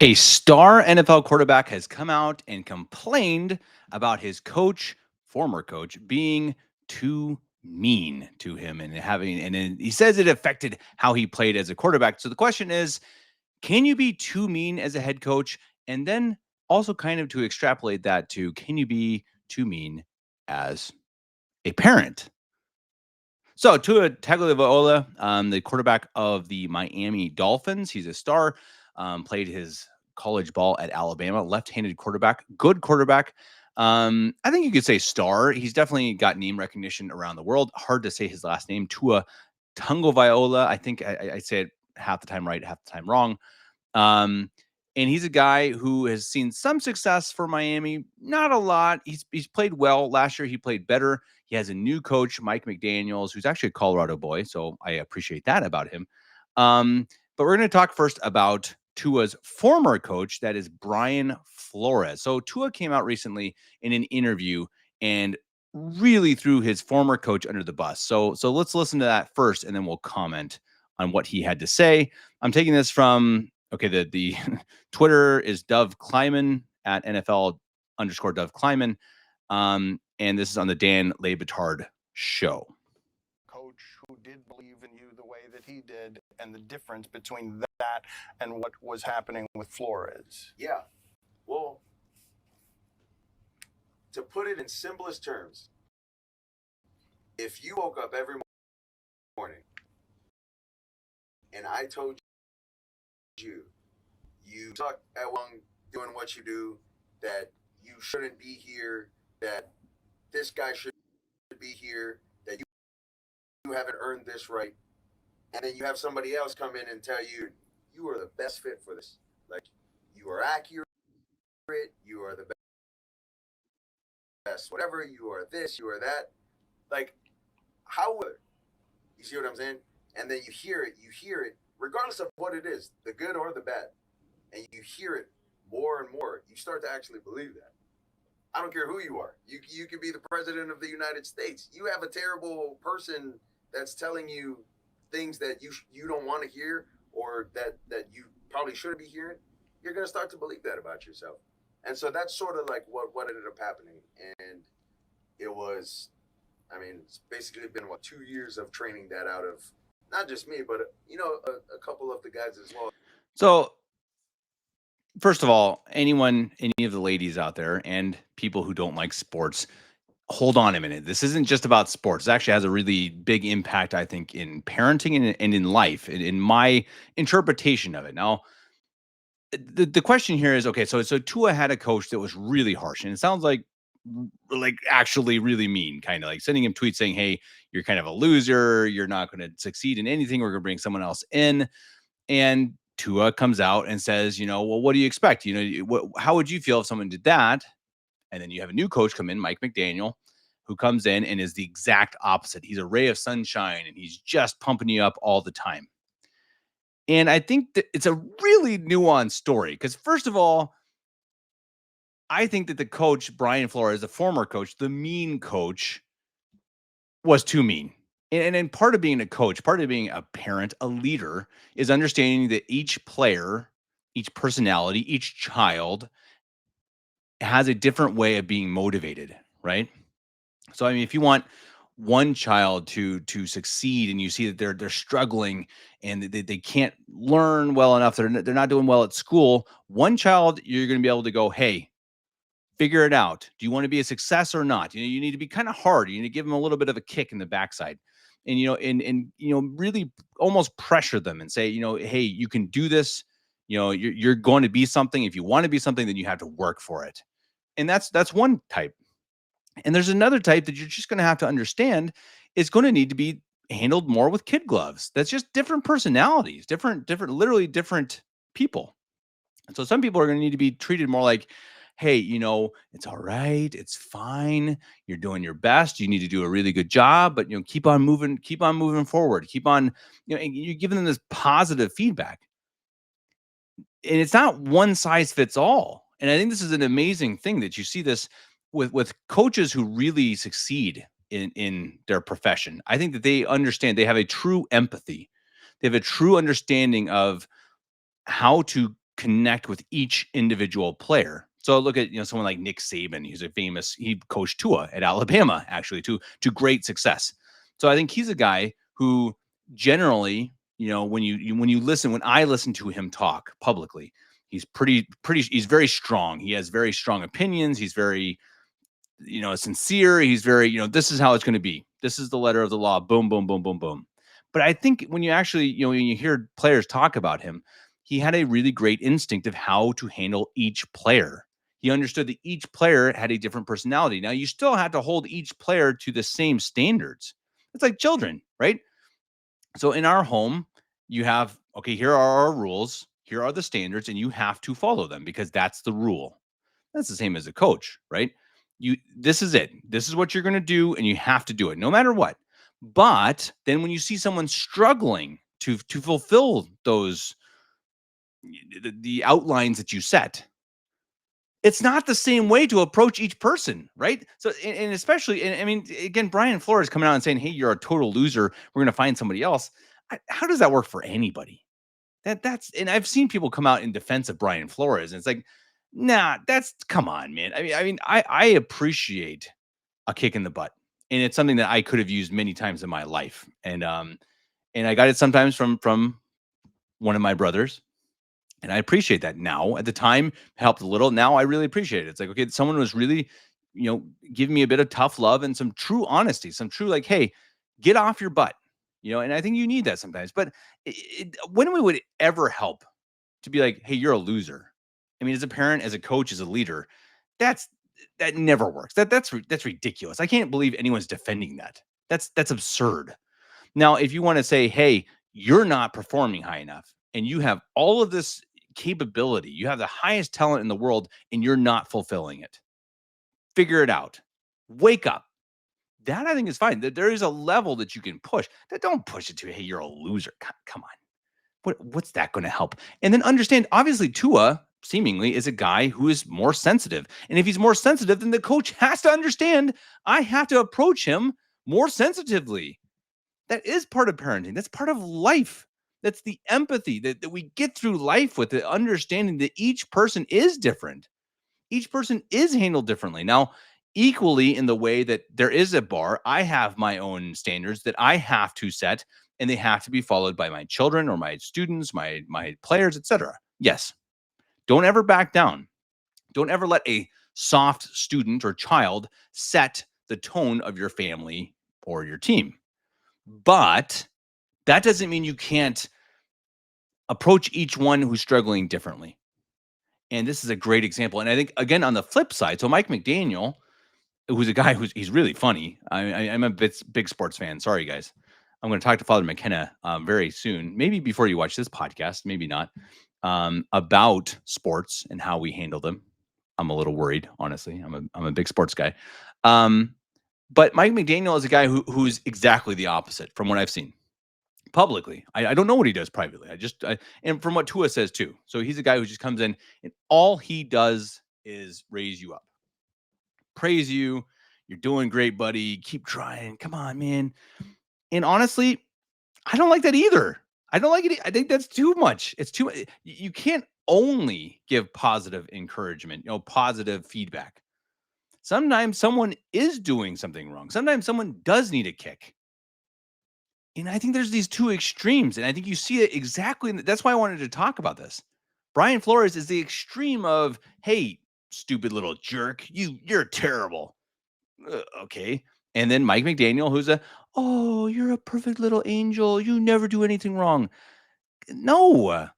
A star NFL quarterback has come out and complained about his coach, former coach, being too mean to him and then he says it affected how he played as a quarterback. So the question is, can you be too mean as a head coach? And then also kind of to extrapolate that to, can you be too mean as a parent? So Tua Tagovailoa, the quarterback of the Miami Dolphins, he's a star. Played his college ball at Alabama, left-handed quarterback, good quarterback. I think you could say star. He's definitely got name recognition around the world. Hard to say his last name, Tua Tagovailoa. I think I say it half the time right, half the time wrong. Um, and he's a guy who has seen some success for Miami, not a lot. He's played well. Last year he played better. He has a new coach, Mike McDaniels, who's actually a Colorado boy, so I appreciate that about him. But we're going to talk first about Tua's former coach, that is Brian Flores. So Tua came out recently in an interview and really threw his former coach under the bus. So let's listen to that first, and then we'll comment on what he had to say. I'm taking this from the Twitter is Dove Kleiman at NFL underscore Dove Kleiman. And this is on the Dan Le Batard show. Coach who did believe in you the way that he did, and the difference between that and what was happening with Flores. Yeah. Well, to put it in simplest terms, if you woke up every morning and I told you suck at doing what you do, that you shouldn't be here, that this guy should be here, that you haven't earned this right, and then you have somebody else come in and tell you you are the best fit for this. Like, you are accurate, you are the best, whatever, you are this, you are that. Like, how would you see what I'm saying? And then you hear it, regardless of what it is, the good or the bad, and you hear it more and more, you start to actually believe that. I don't care who you are. You could be the president of the United States. You have a terrible person that's telling you things that you don't want to hear, or that you probably shouldn't be hearing. You're gonna start to believe that about yourself. And so that's sort of like what ended up happening. And it was, I mean, it's basically been 2 years of training that out of not just me, but a couple of the guys as well. So first of all, any of the ladies out there and people who don't like sports, hold on a minute. This isn't just about sports. It actually has a really big impact, I think, in parenting and in life, in my interpretation of it. Now, the question here is, okay, so Tua had a coach that was really harsh, and it sounds like actually really mean, kind of like sending him tweets saying, "Hey, you're kind of a loser. You're not going to succeed in anything. We're going to bring someone else in." And Tua comes out and says, well, what do you expect? How would you feel if someone did that? And then you have a new coach come in, Mike McDaniel, who comes in and is the exact opposite. He's a ray of sunshine and he's just pumping you up all the time. And I think that it's a really nuanced story because, first of all, I think that the coach, Brian Flores, the former coach, the mean coach, was too mean. And part of being a coach, part of being a parent, a leader, is understanding that each player, each personality, each child has a different way of being motivated, right? So, I mean, if you want one child to succeed and you see that they're struggling and they can't learn well enough, they're not doing well at school, one child, you're going to be able to go, hey, figure it out. Do you want to be a success or not? You need to be kind of hard. You need to give them a little bit of a kick in the backside, and really almost pressure them and say, hey, you can do this. You're going to be something. If you want to be something, then you have to work for it. And that's one type. And there's another type that you're just going to have to understand is going to need to be handled more with kid gloves. That's just different personalities, literally different people. And so some people are going to need to be treated more like, hey, it's all right. It's fine. You're doing your best. You need to do a really good job, but keep on moving forward. Keep on, and you're giving them this positive feedback. And it's not one size fits all. And I think this is an amazing thing that you see this with coaches who really succeed in their profession. I think that they understand, they have a true empathy. They have a true understanding of how to connect with each individual player. So look at someone like Nick Saban. He coached Tua at Alabama actually to great success. So I think he's a guy who generally, when I listen to him talk publicly, he's he's very strong. He has very strong opinions. He's very sincere. He's very, this is how it's going to be. This is the letter of the law. Boom, boom, boom, boom, boom. But I think when you actually, when you hear players talk about him, he had a really great instinct of how to handle each player. He understood that each player had a different personality. Now, you still have to hold each player to the same standards. It's like children, right? So in our home, you have, okay, here are our rules. Here are the standards, and you have to follow them because that's the rule. That's the same as a coach, right? This is it. This is what you're going to do, and you have to do it no matter what. But then when you see someone struggling to fulfill those the outlines that you set, it's not the same way to approach each person, right? So, and especially, and I mean, again, Brian Flores coming out and saying, "Hey, you're a total loser. We're going to find somebody else." How does that work for anybody? And I've seen people come out in defense of Brian Flores, and it's like, nah, come on, man. I appreciate a kick in the butt, and it's something that I could have used many times in my life, and I got it sometimes from one of my brothers, and I appreciate that now. At the time, it helped a little. Now I really appreciate it. It's like, okay, someone was really, giving me a bit of tough love and some true honesty, some true like, hey, get off your butt, and I think you need that sometimes. But when we would ever help to be like, hey, you're a loser. I mean, as a parent, as a coach, as a leader, that never works. That's ridiculous. I can't believe anyone's defending that. That's absurd. Now, if you want to say, hey, you're not performing high enough and you have all of this capability, you have the highest talent in the world and you're not fulfilling it, figure it out. Wake up. That I think is fine. There is a level that you can push. That don't push it to, hey, you're a loser. Come on. What's that going to help? And then understand, obviously, Tua seemingly is a guy who is more sensitive. And if he's more sensitive, then the coach has to understand I have to approach him more sensitively. That is part of parenting. That's part of life. That's the empathy that we get through life with, the understanding that each person is different. Each person is handled differently. Now, equally in the way that there is a bar, I have my own standards that I have to set, and they have to be followed by my children or my students, my players, etc. Yes. Don't ever back down. Don't ever let a soft student or child set the tone of your family or your team. But that doesn't mean you can't approach each one who's struggling differently. And this is a great example. And I think, again, on the flip side, so Mike McDaniel, who's a guy he's really funny. I'm a big sports fan. Sorry, guys. I'm going to talk to Father McKenna very soon, maybe before you watch this podcast, maybe not, about sports and how we handle them. I'm a little worried, honestly. I'm a big sports guy. But Mike McDaniel is a guy who's exactly the opposite from what I've seen publicly. I don't know what he does privately. And from what Tua says too. So he's a guy who just comes in and all he does is raise you up, praise you. You're doing great, buddy. Keep trying. Come on, man. And honestly, I don't like that either. I don't like it. I think that's too much. It's too. You can't only give positive encouragement, positive feedback. Sometimes someone is doing something wrong. Sometimes someone does need a kick. And I think there's these two extremes. And I think you see it exactly. That's why I wanted to talk about this. Brian Flores is the extreme of, hey, stupid little jerk. You're terrible. Okay. And then Mike McDaniel, who's oh, you're a perfect little angel. You never do anything wrong. No.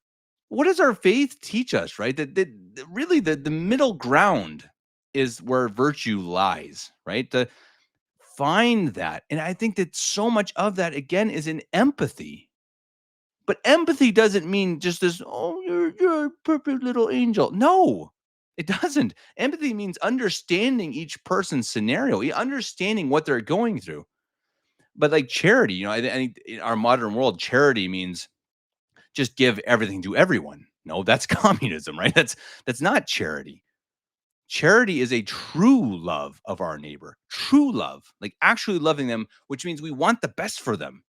What does our faith teach us, right? That really the middle ground is where virtue lies, right? To find that. And I think that so much of that, again, is in empathy. But empathy doesn't mean just this, oh, you're a perfect little angel. No, it doesn't. Empathy means understanding each person's scenario, understanding what they're going through. But like charity, I think in our modern world, charity means just give everything to everyone. No, that's communism, right? That's not charity. Charity is a true love of our neighbor, true love, like actually loving them, which means we want the best for them.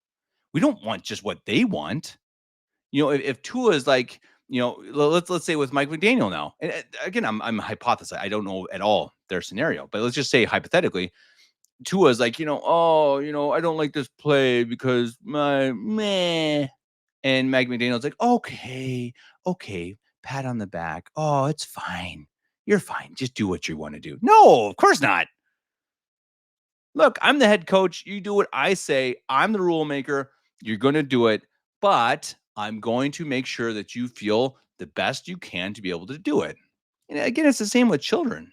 We don't want just what they want. If Tua is like, let's say with Mike McDaniel now. And again, I'm hypothesizing. I don't know at all their scenario, but let's just say hypothetically, Tua's like, I don't like this play because my meh. And Mike McDaniel's like, okay, pat on the back. Oh, it's fine. You're fine. Just do what you want to do. No, of course not. Look, I'm the head coach. You do what I say. I'm the rule maker. You're going to do it, but I'm going to make sure that you feel the best you can to be able to do it. And again, it's the same with children.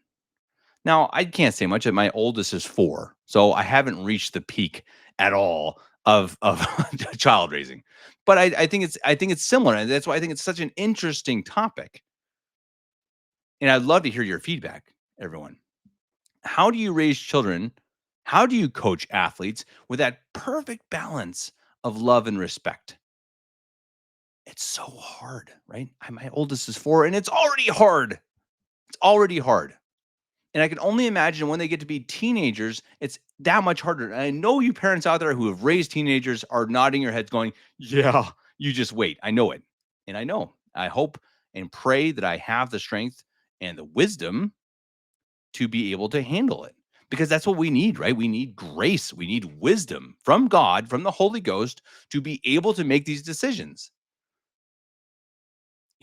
Now, I can't say much. My oldest is 4, so I haven't reached the peak at all of child raising. But I think it's similar, and that's why I think it's such an interesting topic. And I'd love to hear your feedback, everyone. How do you raise children? How do you coach athletes with that perfect balance of love and respect? It's so hard, right? My oldest is 4, and it's already hard. It's already hard. And I can only imagine when they get to be teenagers, it's that much harder. And I know you parents out there who have raised teenagers are nodding your heads going, yeah, you just wait. I know it. And I know. I hope and pray that I have the strength and the wisdom to be able to handle it. Because that's what we need, right? We need grace. We need wisdom from God, from the Holy Ghost, to be able to make these decisions.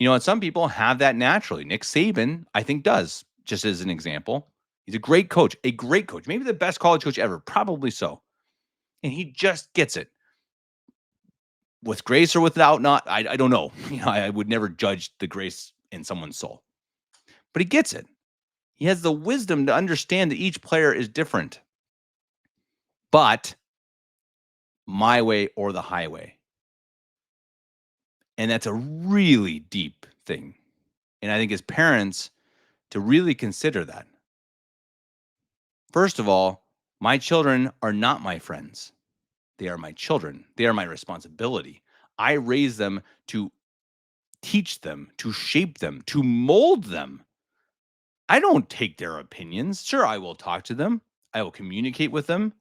And some people have that naturally. Nick Saban, I think, does, just as an example. He's a great coach, maybe the best college coach ever, probably so. And he just gets it. With grace or without, not, I don't know. I would never judge the grace in someone's soul. But he gets it. He has the wisdom to understand that each player is different. But my way or the highway. And that's a really deep thing. And I think as parents, to really consider that. First of all, my children are not my friends. They are my children. They are my responsibility. I raise them to teach them, to shape them, to mold them. I don't take their opinions. Sure, I will talk to them. I will communicate with them.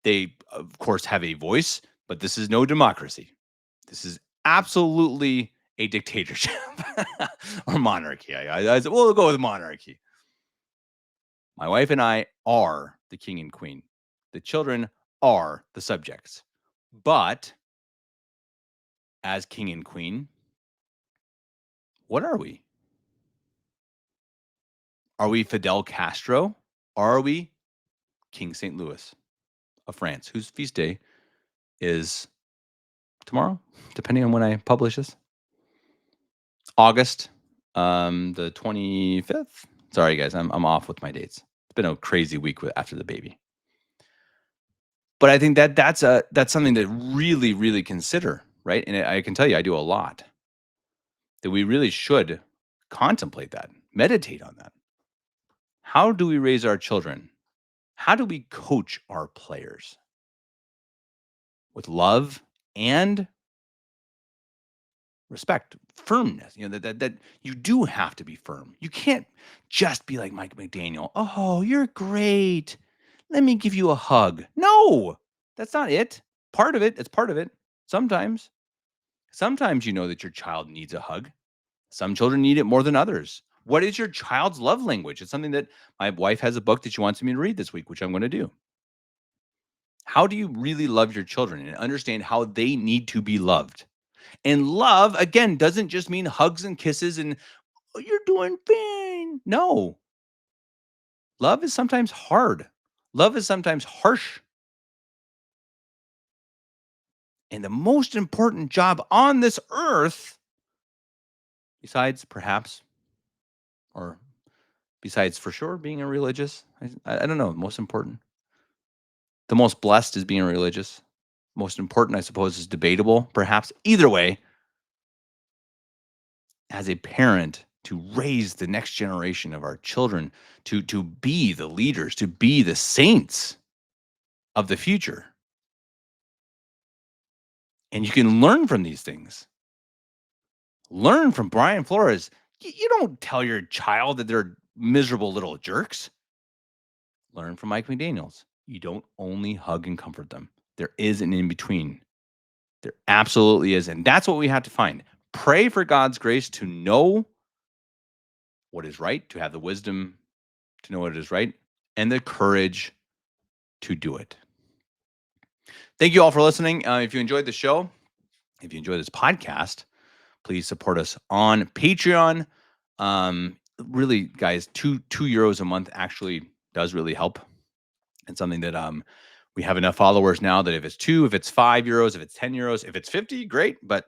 They, of course, have a voice, but this is no democracy. This is absolutely a dictatorship or monarchy. We'll go with monarchy. My wife and I are the king and queen. The children are the subjects. But as king and queen, what are we? Are we Fidel Castro? Or are we King St. Louis of France, whose feast day is tomorrow, depending on when I publish this? August, the 25th. Sorry, guys, I'm off with my dates. It's been a crazy week after the baby. But I think that's something to really, really consider, right? And I can tell you, I do a lot. That we really should contemplate that, meditate on that. How do we raise our children? How do we coach our players? With love and respect, firmness. That you do have to be firm. You can't just be like Mike McDaniel. Oh, you're great. Let me give you a hug. No, that's not it. Part of it. It's part of it. Sometimes you know that your child needs a hug. Some children need it more than others. What is your child's love language? It's something that my wife has a book that she wants me to read this week, which I'm going to do. How do you really love your children and understand how they need to be loved? And love, again, doesn't just mean hugs and kisses and, oh, you're doing fine. No. Love is sometimes hard. Love is sometimes harsh. And the most important job on this earth, besides perhaps, or besides for sure being a religious, I don't know, most important. The most blessed is being religious. Most important, I suppose, is debatable, perhaps. Either way, as a parent, to raise the next generation of our children to be the leaders, to be the saints of the future. And you can learn from these things. Learn from Brian Flores. You don't tell your child that they're miserable little jerks. Learn from Mike McDaniels. You don't only hug and comfort them. There is an in between. There absolutely is. And that's what we have to find. Pray for God's grace to know what is right, to have the wisdom to know what is right, and the courage to do it. Thank you all for listening. If you enjoyed the show, if you enjoy this podcast, please support us on Patreon. Really, guys, €2 a month actually does really help. It's something that we have enough followers now that if it's 2, if it's €5, if it's €10, if it's 50, great. But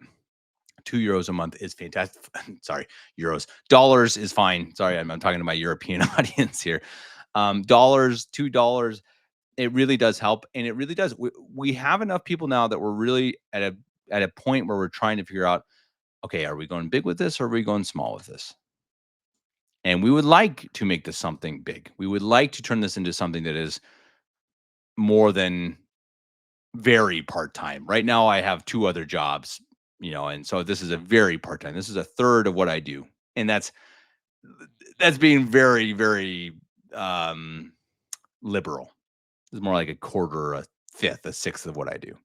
€2 a month is fantastic. Sorry, euros. Dollars is fine. Sorry, I'm talking to my European audience here. Dollars, $2, it really does help, and it really does. We have enough people now that we're really at a point where we're trying to figure out, okay, are we going big with this or are we going small with this? And we would like to make this something big. We would like to turn this into something that is more than very part-time. Right now I have 2 other jobs, and so this is a very part-time. This is a third of what I do. And that's being very, very liberal. It's more like a quarter, a fifth, a sixth of what I do.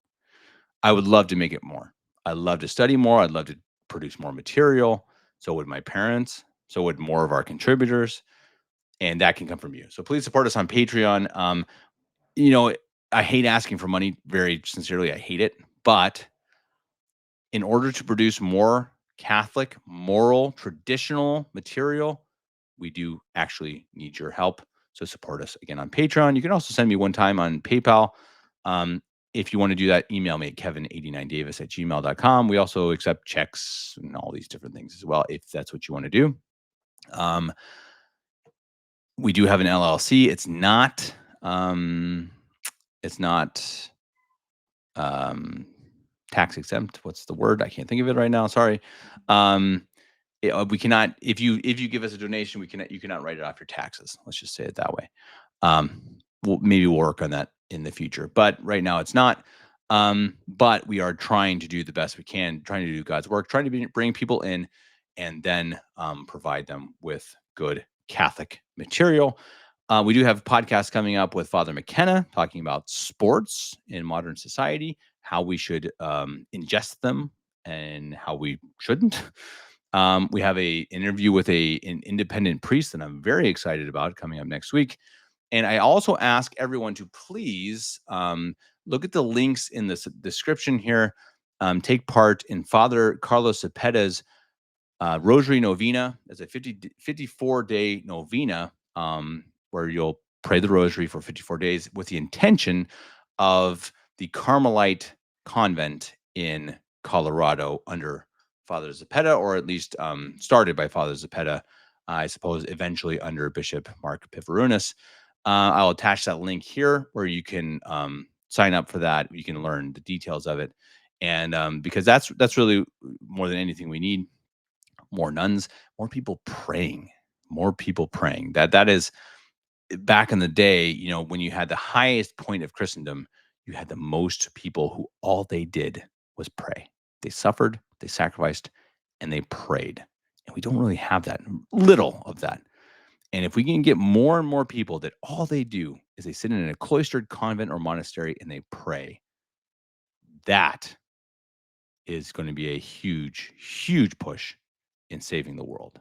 I would love to make it more. I'd love to study more. I'd love to produce more material. So would my parents. So would more of our contributors. And that can come from you. So please support us on Patreon. I hate asking for money, very sincerely. I hate it. But in order to produce more Catholic, moral, traditional material, we do actually need your help. So support us again on Patreon. You can also send me one time on PayPal. If you want to do that, email me at kevin89davis@gmail.com. We also accept checks and all these different things as well, if that's what you want to do. We do have an LLC. It's not tax exempt. What's the word? I can't think of it right now. Sorry. We cannot, if you give us a donation, you cannot write it off your taxes. Let's just say it that way. Maybe we'll work on that in the future, but right now it's not. But we are trying to do the best we can, trying to do God's work, trying to bring people in, and then provide them with good Catholic material. We do have podcasts coming up with Father McKenna talking about sports in modern society, how we should ingest them and how we shouldn't. We have an interview with an independent priest that I'm very excited about coming up next week. And I also ask everyone to please look at the links in the description here. Take part in Father Carlos Cepeda's Rosary Novena. It's a 54-day novena where you'll pray the Rosary for 54 days with the intention of the Carmelite convent in Colorado under Father Zepeda, or at least started by Father Zepeda, I suppose, eventually under Bishop Mark Pivarunas. I'll attach that link here where you can sign up for that. You can learn the details of it. And because that's really more than anything we need. More nuns, more people praying. That is, back in the day, when you had the highest point of Christendom, you had the most people who all they did was pray. They suffered, they sacrificed, and they prayed. And we don't really have that, little of that. And if we can get more and more people that all they do is they sit in a cloistered convent or monastery and they pray, that is going to be a huge, huge push in saving the world.